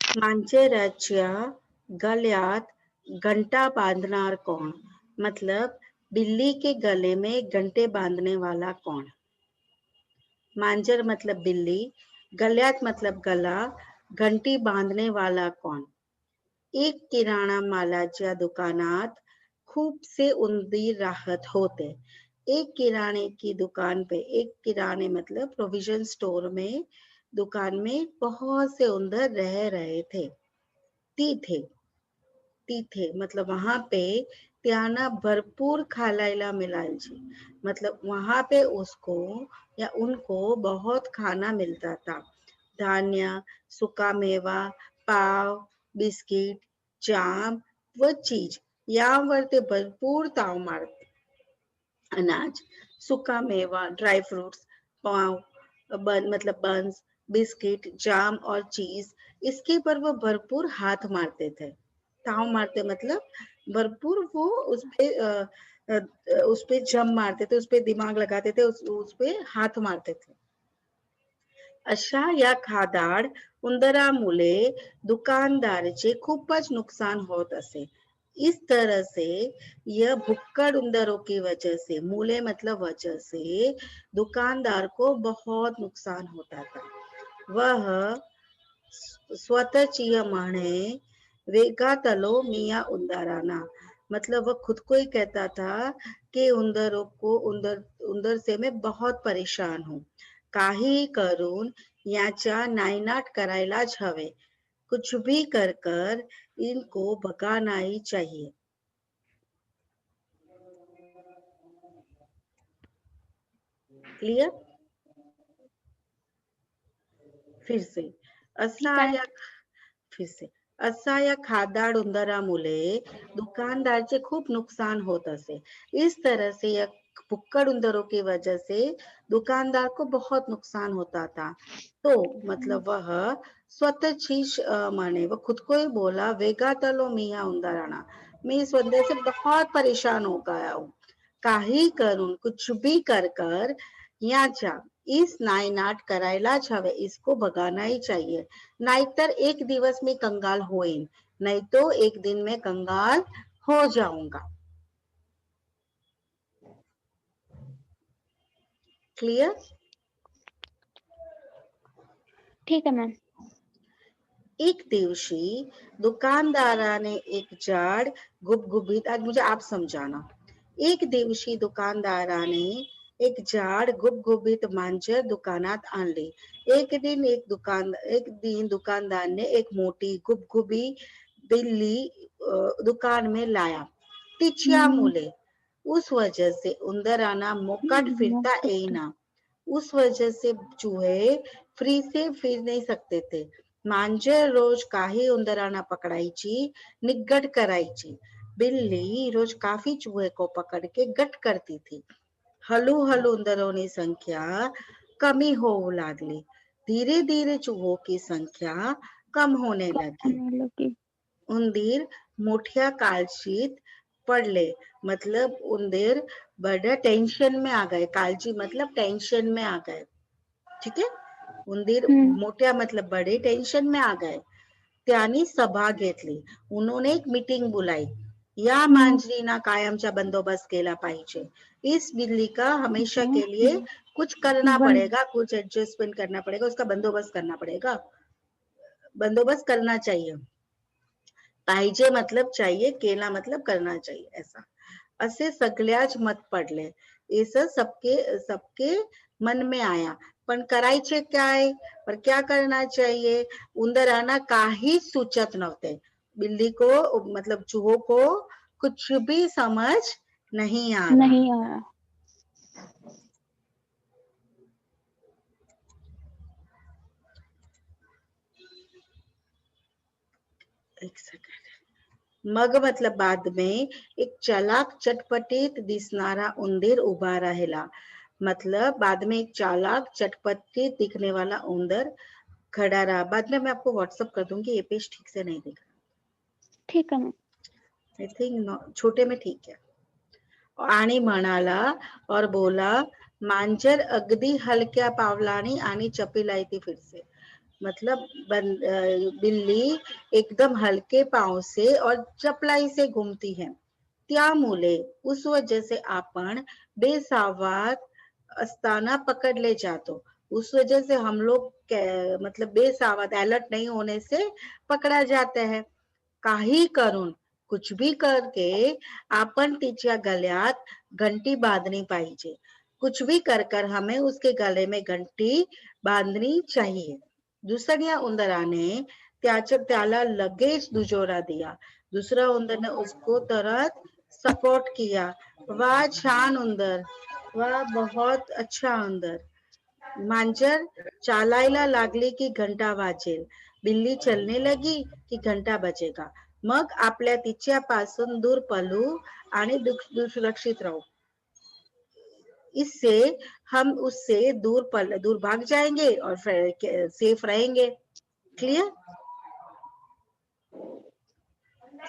मांजराच्या गल्यात घंटा बांधणार कौन? मतलब बिल्ली के गले में घंटे बांधने वाला कौन? मांजर मतलब बिल्ली, गल्यात मतलब गला, घंटी बांधने वाला कौन? एक किराणा मालाच्या दुकानात खूप से उंदीर राहत होते. एक किराने की दुकान पे, एक किराने मतलब प्रोविजन स्टोर में, दुकान में बहुत से उंदर रह रहे थे. ती थे मतलब वहां पे त्यांना भरपूर खालायला मिळायचे. मतलब वहां पे उसको या उनको बहुत खाना मिलता था. धान्य, सूखा मेवा, पाव, बिस्किट, जाम व चीज यावर ते भरपूर ताव मारते. अनाज, सूखा मेवा, ड्राई फ्रूट्स, पाव, मतलब बंस, बिस्किट, जाम और चीज, इसके पर वो भरपूर हाथ मारते थे. ताव मारते मतलब भरपूर वो उस पे जम मारते थे, उस पे दिमाग लगाते थे, उस पे हाथ मारते थे. अशा या खादाड उंदरामुळे दुकानदाराचे खूपच नुकसान होत असे. इस तरह से यह भुक्कड़ उंदरों की वजह से, मूले मतलब वजह से, दुकानदार को बहुत नुकसान होता था. वह स्वतःची म्हणे वेगातलो मिया उंदराना, मतलब वह खुद को ही कहता था कि उंदर से मैं बहुत परेशान हूँ. काही करून याचा नायनाट करायलाच हवे. कुछ भी कर कर इनको भगाना ही चाहिए. क्लियर? फिर से ठीक असा आहे. या फिर से असा या खादाड उंदरामुळे दुकानदारचे खूप नुकसान होत असे. इस तरह से यह भुक्कड़ उंदरों की वजह से दुकानदार को बहुत नुकसान होता था. तो मतलब वह स्वतःची माने वो खुद को ही बोला वेगातलो मिया उंदराना, मैं इस वजह से बहुत परेशान हो गया हूँ. काही करून कुछ भी कर कर याच्या इस नायनाट करायलाच हवे, इसको भगाना ही चाहिए. नाहीतर एक दिवस मी कंगाल होईन, नहीं तो एक दिन मैं कंगाल हो जाऊंगा. क्लियर? ठीक आहे मॅम. एक दिवशी दुकानदाराने एक झाड गुबगुबीत, आज मुझे आप समझाना. एक दिवशी दुकानदाराने एक झाड गुबगुबीत मांजर दुकानात आणले. एक दिन दुकानदार ने एक मोटी गुबगुबी बिल्ली दुकान में लाया. तिच्या मुले उस वजह से उंदराना मोकाट फिरता येईना. उस वजह से चूहे फ्री से फिर नहीं सकते थे. मांजर रोज काही उंदराना पकडायची, निगट करायची. बिल्ली रोज काफी चूहे को पकड़ के गट करती थी. हळूहळू उंदरों की संख्या कमी होऊ लागली. धीरे धीरे चूहों की संख्या कम होने लगी. उंदीर मोठ्या काळजीत पडले. मतलब उंदीर बड़ा टेंशन में आ गए. काळजी मतलब टेंशन में आ गए. ठीक है. उंदीर मोठ्या मतलब बड़े टेंशन में आ गए. त्यांनी सभा घेतली. उन्होंने एक मीटिंग बुलाई. या मांजरीना कायमचा बंदोबस्त केला पाहिजे. इस बिल्ली का हमेशा के लिए कुछ करना पड़ेगा, कुछ एडजस्टमेंट करना पड़ेगा, उसका बंदोबस्त करना पड़ेगा. बंदोबस्त करना चाहिए. पाहिजे मतलब चाहिए, केला मतलब करना चाहिए, ऐसा. असे सगळ्याच मत पडले. असं सबके सबके मन में आया. पण करायचे काय, पर क्या करना चाहिए, उंदराना काहीच सुचत नव्हते. बिल्ली को मतलब चूहों को कुछ भी समझ नहीं आ रहा. नहीं आया. एक सेकंड. मग मतलब बाद में एक चालाक चटपटीत दिसणारा उंदीर उभा राहिला. मतलब बाद में एक चालाक चटपटीत दिखने वाला उंदर खड़ा रहा. बाद में मैं आपको व्हाट्सअप कर दूंगी, ये पेज ठीक से नहीं दिख ठीक आहे मॅम. रहा. आई थिंक छोटे में ठीक है. आणि म्हणाला और बोला, मांजर अगदी हलक्या पावलाने आणि चपिलायती फिरसे. मतलब बिल्ली एकदम हलके पांव से और चपलाई से घूमती है। त्यामुळे उस वजह से आपण बेसावध असताना पकड़ले जातो। उस वजह से हम लोग मतलब बेसावध अलर्ट नहीं होने से पकड़ा जाता है। काही करून कुछ भी करके आपण तिच्या गल्यात घंटी बांधनी पाहिजे। कुछ भी कर हमें उसके गले में घंटी बांधनी चाहिए। दुसऱ्या उंदराने त्याला लगेच दुजोरा दिया। दूसरा उंदर ने उसको तुरंत सपोर्ट किया। वाह छान उंदर, वाह बहुत अच्छा उंदर। मांजर चालायला लागली की घंटा वाजेल। बिल्ली चलने लगी की घंटा बजेगा। मग आपल्या तिच्यापासून दूर पळू आणि सुरक्षित राहू। इससे हम उससे दूर भाग जाएंगे और सेफ रहेंगे। क्लियर?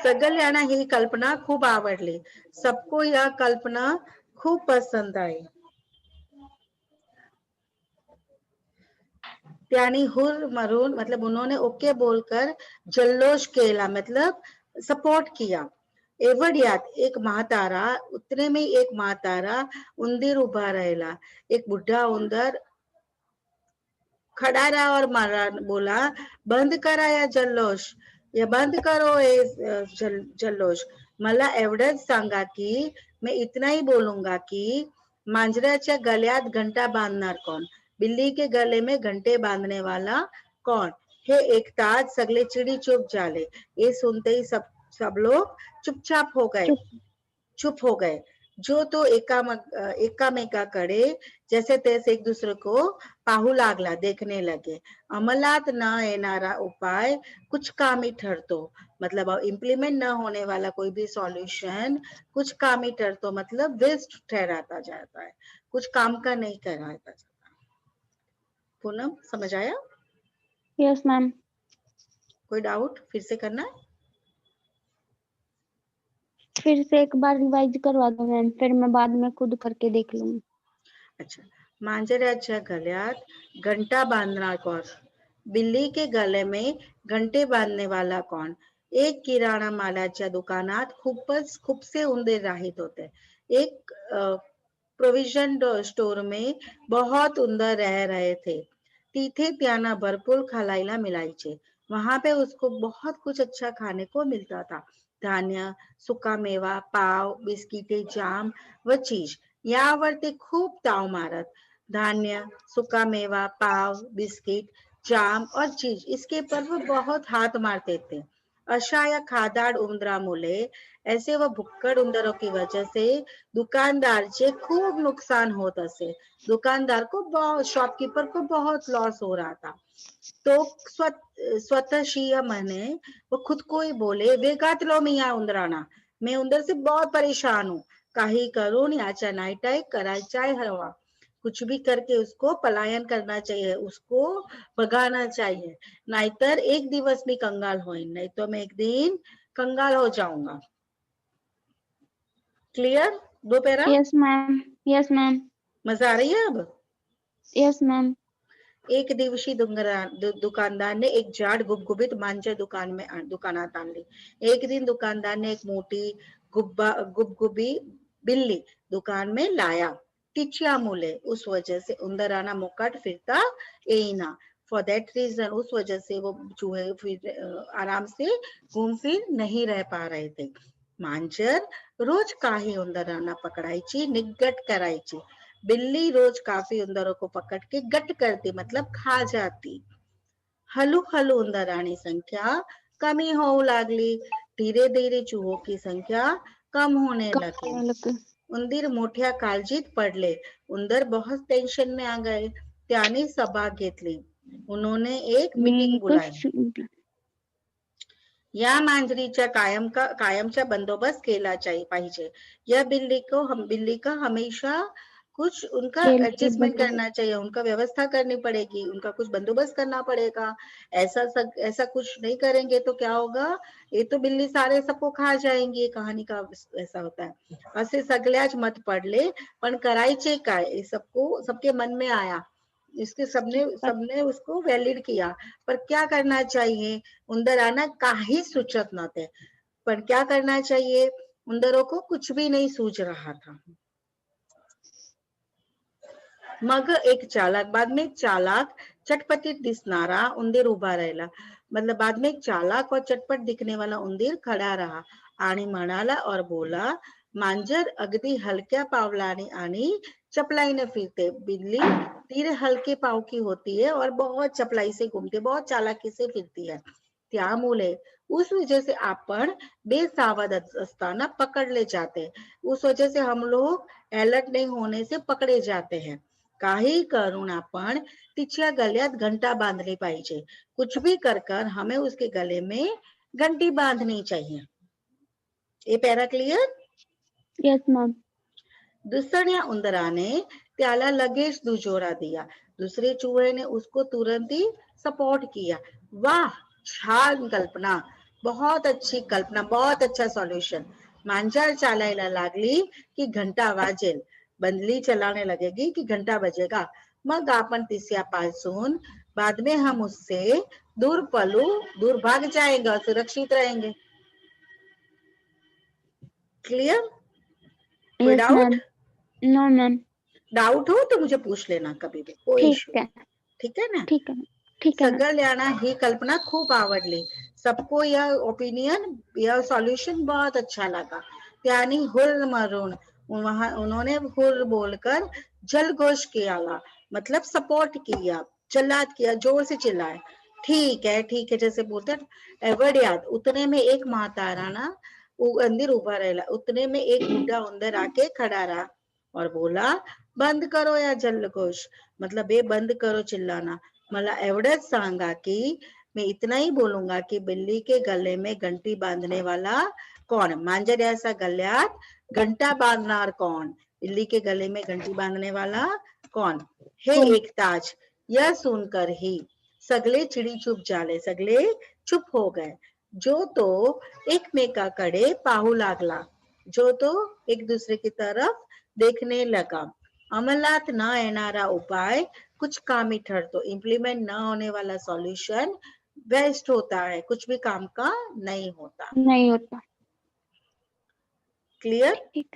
सगळ्यांना ही कल्पना खूप आवडली। सबको यह कल्पना खूब पसंद आई। त्यानी हुर मरून मतलब उन्होंने ओके बोलकर जल्लोष केला मतलब सपोर्ट किया। एवढ्यात एक म्हातारा उतने में एक म्हातारा उंदीर उभा राहिला। एक बुढ़ा उंदर खड़ा रहा और मारा बोला, बंद करा या जल्लोष, या बंद करो ये जल्लोष। मला एवढंच सांगा की मैं इतना ही बोलूंगा की मांजराच्या गल्यात घंटा बांधणार कोण? बिल्ली के गले में घंटे बांधने वाला कौन? हे ऐकताच सगळे चिड़ी चुप झाले। ये सुनते ही सब लोग चुपचाप हो गए, चुप हो गए। जो तो एकामेकाकडे जैसे तैसे एक दूसरे को पाहू लागला, देखने लगे। अंमलात न येणारा उपाय कुछ कामी ठरतो। मतलब इम्प्लीमेंट न होने वाला कोई भी सॉल्यूशन कुछ कामी ठरतो मतलब वेस्ट ठहराता जाता है, कुछ काम का नहीं कराता जाता। पूनम समझ आया? Yes ma'am. कोई डाउट फिर से करना है? फिर से एक बार रिवाइज करवा दो मैम, फिर मैं बाद में खुद करके देख लूंगी। अच्छा, मांजराच्या गल्यात घंटा बांधणार कौन? बिल्ली के गले में घंटे बांधने वाला कौन? एक किराणा मालाच्या दुकानात खूपसे उंदीर राहत होते। एक प्रोविजन स्टोर में बहुत उंदर रह रहे थे। तिथे त्यांना भरपूर खायला मिळायचे। वहां पे उसको बहुत कुछ अच्छा खाने को मिलता था। धान्य, सुका मेवा, पाव, बिस्किटे, जाम व चीज यावर ते खूप ताव मारत। धान्य, सुका मेवा, पाव, बिस्किट, जाम और चीज इसके पर वो बहुत हाथ मारते थे। अशा या खादाड उंदरामुळे ऐसे व भुक्कड उंदरों की वजह से दुकानदार से खूब नुकसान होत असे। दुकानदार को बहुत, शॉपकीपर को बहुत लॉस हो रहा था। तो स्वतःशी म्हणे, वो खुद को ही बोले, वेगात लो मी या उंदराना, मैं उंदर से बहुत परेशान हूँ। काही करून याचा नाईटाई करायचा हवा। कुछ भी करके उसको पलायन करना चाहिए, उसको भगाना चाहिए, नाहीतर एक दिवस मी कंगाल होईन, नहीं तो मैं एक दिन कंगाल हो जाऊंगा। क्लियर? दो पैरा? Yes ma'am. Yes ma'am. मजा आ रही है अब? Yes ma'am. एक दिवशी दुकानदार ने एक जाड गुबगुबीत मांजर दुकानात आणली। एक दिन दुकानदार ने एक मोटी गुबगुबी बिल्ली दुकान में लाया। तिच्यामुळे उस वजह से उंदराना मुकाट फिरता येईना। फॉर दैट रीजन उस वजह से वो चूहे फिर आराम से घूम फिर नहीं रह पा रहे थे। मांजर रोज काही उंदरांना पकडायची, निगट करायची। बिल्ली रोज काफी उंदरों को पकड़ के गट करती मतलब खा जाती। हलू हलू उंदरांची संख्या कमी होऊ लागली। धीरे धीरे चूहों की संख्या कम होने लगी। उंदीर मोठ्या काळजीत पडले। उंदर बहुत टेंशन में आ गए। त्याने सभा घेतली। उन्होंने एक मीटिंग बुलाई। या मांजरीच्या कायमचा बंदोबस्त केला पाहिजे। यह बिल्ली का हमेशा कुछ उनका एडजस्टमेंट करना चाहिए, उनका व्यवस्था करनी पड़ेगी, उनका कुछ बंदोबस्त करना पड़ेगा। ऐसा कुछ नहीं करेंगे तो क्या होगा? ये तो बिल्ली सारे सबको खा जाएंगी। ये कहानी का ऐसा होता है। असे सगळ्याच मत पडले, पण करायचे काय? सबके मन में आया इसके सबने उसको वैलिड किया, पर क्या करना चाहिए? उंदराना काही सुचत नव्हते, पर क्या करना चाहिए? उंदरों को कुछ भी नहीं सूझ रहा था. मग एक चालाक, बाद में एक चालाक चटपटीत दिसणारा उंदीर उभा राहिला. मतलब बाद में एक चालाक और चटपट दिखने वाला उंदीर खड़ा रहा आणि म्हणाला और बोला, मांजर अगदी हलक्या पावलाने आणि चपलाईने फिरते. बिल्ली धीरे हलके पाव की होती है और बहुत चपलाई से घूमती है, बहुत चालाकी से फिरती है. त्यामुळे उस वजह से आपण बेसावध असताना पकडले जाते. उस वजह से हम लोग अलर्ट नहीं होने से पकडे जाते हैं. काही करून आपण तिच्या गल्यात घंटा बांधली पाहिजे. कुछ भी कर हमें उसके गले में घंटी बांधनी चाहिए. ये पैरा क्लियर? Yes ma'am. दुसऱ्या उंदराने त्याला लगेच दुजोरा दिया. दूसरे चूहे ने उसको तुरंत ही सपोर्ट किया. वाह, छान कल्पना, बहुत अच्छी कल्पना, बहुत अच्छा सॉल्यूशन. मांजर चालायला लागली की घंटा वाजेल, बंदली चलाने लगेगी कि घंटा बजेगा. मग आपण तिसऱ्यापासून बाद में हम उससे दूर भाग जाएंगे, सुरक्षित रहेंगे. क्लियर? कोई yes doubt? Ma'am. No ma'am. Doubt हो तो मुझे पूछ लेना कभी भी, कोई इशू. ठीक है. ठीक है ना? ठीक है. ठीक है मैम. सगळ्यांना ही कल्पना खूप आवडली. सबको यह ओपिनियन, यह सॉल्यूशन बहुत अच्छा लगा. त्यानी हुर मारून उन्होंने हुर बोलकर जलघोष किया, मतलब सपोर्ट किया, चिल्लात किया, जोर से चिल्लाए. ठीक है जैसे बोलते हैं. एवढ्यात उतने में एक म्हातारा अंदर उभा राहिला. उतने में एक बूढ़ा उंदर आके खड़ा रहा और बोला, बंद करो या जलघोष, मतलब ये बंद करो चिल्लाना. मला एवढंच सांगा की मैं इतना ही बोलूंगा कि बिल्ली के गले में घंटी बांधने वाला कौन? मांजऱ्याच्या गल्यात घंटा बांधणार कौन? बिल्ली के गले में घंटी बांधने वाला कौन? हे एक ताज. यह सुनकर ही सगळे चिड़ी चुप झाले, सगळे चुप हो गए. जो तो एकमेकाकडे पाहू लागला, जो तो एक दूसरे की तरफ देखने लगा. अमलात न येणारा उपाय कुछ कामी ठहरतो. इम्प्लीमेंट न होने वाला सॉल्यूशन वेस्ट होता है, कुछ भी काम का नहीं होता. नहीं होता. क्लियर? ठीक है.